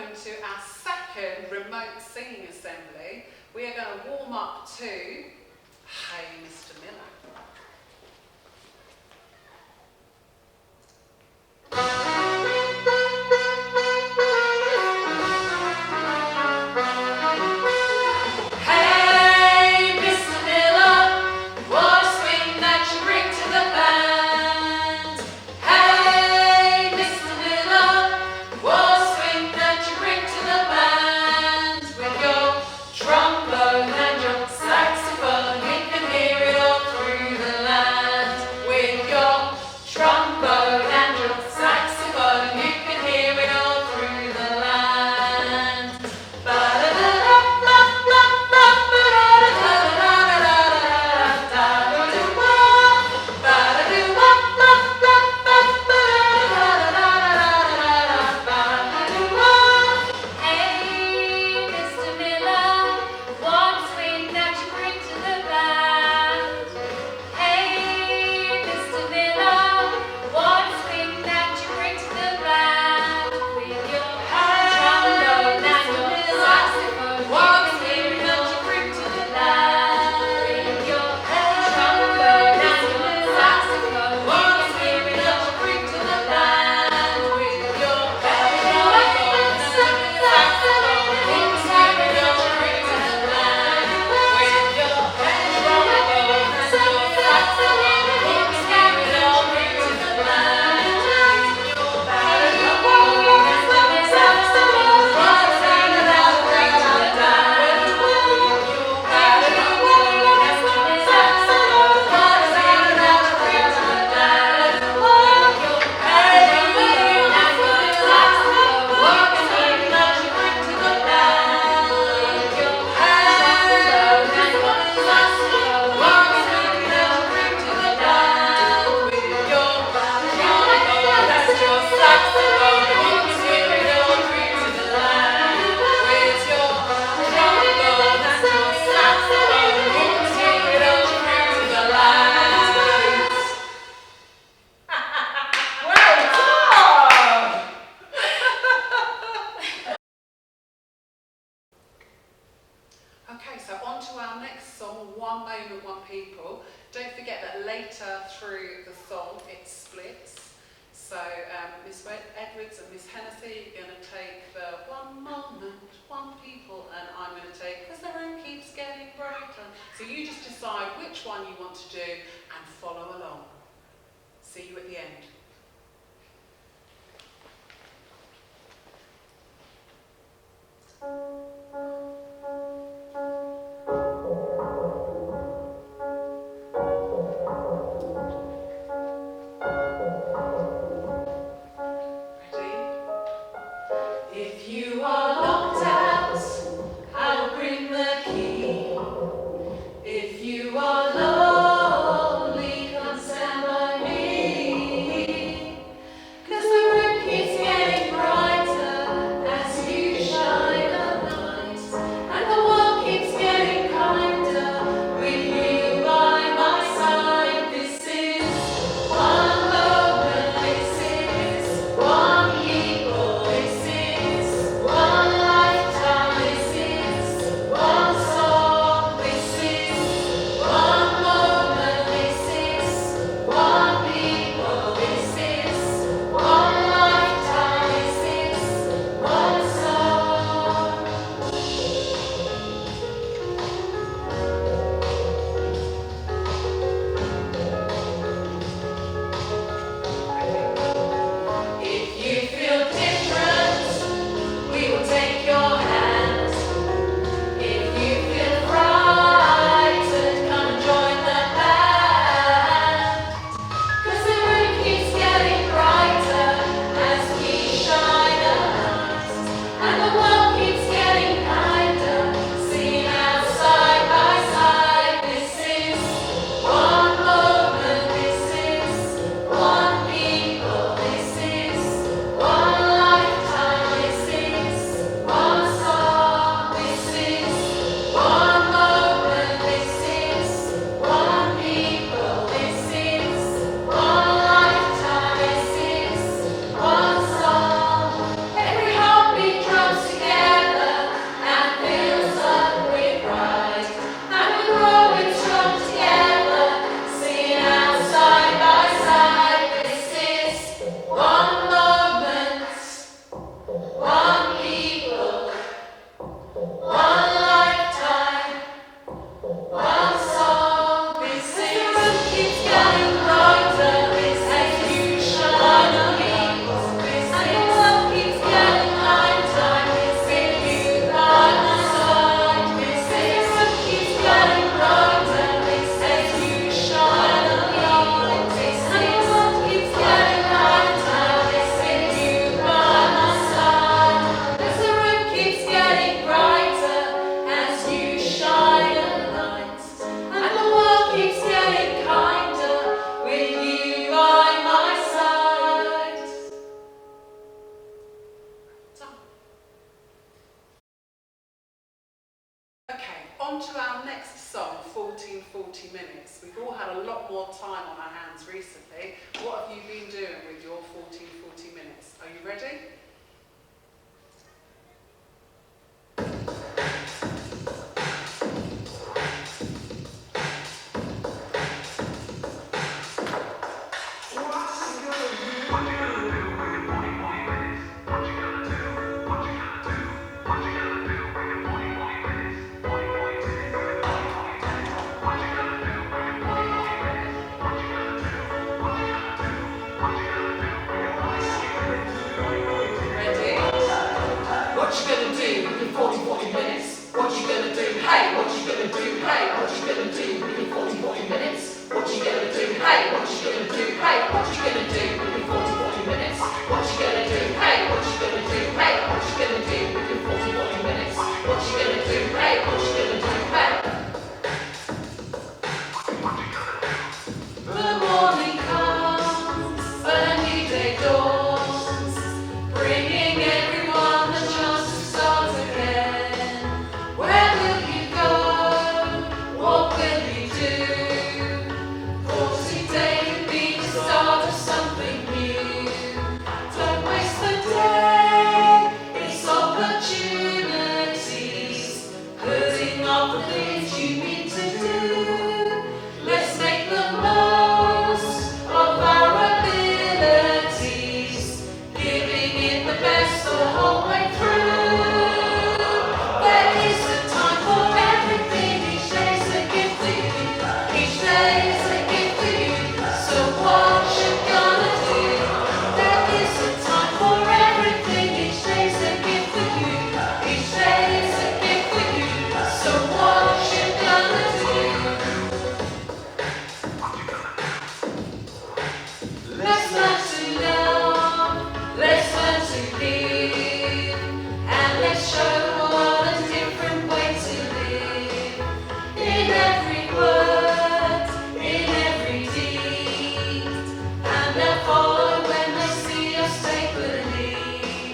into our second remote singing assembly. We are going to warm up to Hey Mr. Miller. Okay, so on to our next song, One Moment, One People. Don't forget that later through the song it splits. So Miss Edwards and Miss Hennessy are going to take the One Moment, One People, and I'm going to take As the Room Keeps Getting Brighter. So you just decide which one you want to do and follow along. See you at the end. If you are locked out, I'll bring the key. If you are lonely, come stand by me. time on our hands recently. What have you been doing with your 40 minutes? Are you ready? What you gonna do with your 40 minutes? What you gonna do? Hey, what you gonna do? Hey, what you gonna do with your 40 minutes? What you gonna do? Hey, what you gonna do? Hey, what you gonna do with your 40 minutes? What you gonna do? Hey, what you gonna do? Hey, what you gonna do with your 40 minutes? What you gonna do? Hey, what you gonna do? Hey. The morning comes, a new day dawns, bringing everyone the chance to start again. Where will you go? What will you do? For today could be the start of something new. Don't waste the day, it's opportunities. Putting off the things you need to do. Let's make the most of our abilities, giving it the best the whole way through. There is a time for everything, each day's a gift for you, each day's a gift for you, so what you gonna do? There is a time for everything, each day's a gift for you, each day's a gift for you, so what you gonna do? Let's learn to love, let's learn to live, and let's show the world a different way to live. In every word, in every deed, and they'll follow when they see us take the lead.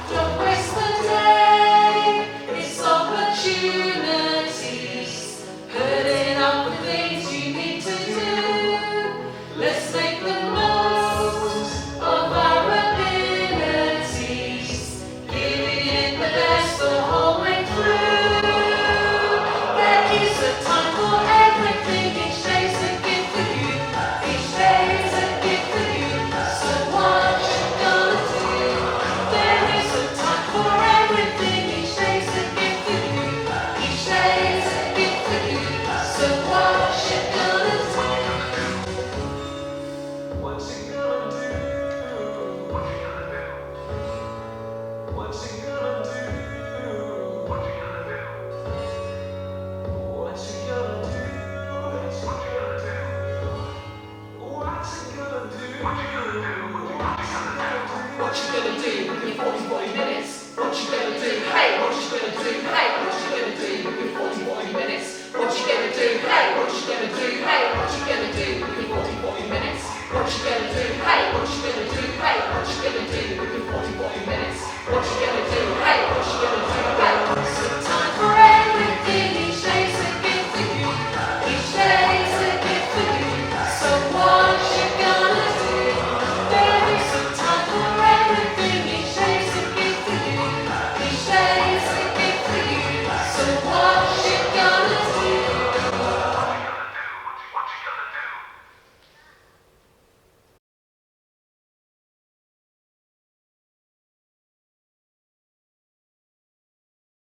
Don't waste the day, it's opportunities. Putting up the things you need to do. Let's make the most of our abilities, giving it the best the whole way through. There is a time for everything, each day's a gift for you, each day's a gift for you, so what you gonna do? There is a time for everything, each day's a gift for you, each day's a gift for you, so what you gonna do? What you gonna do? What you gonna do? What you gonna do? What you gonna do? What you gonna do? What you gonna do? What you gonna do? What you gonna do? What you gonna do with your 40 minutes? What you gonna do? Hey, what you gonna do? Hey, what you gonna do with your 40 minutes? What you gonna do? Hey, what you gonna do? Hey, what you gonna do with your 40 minutes? What you gonna do?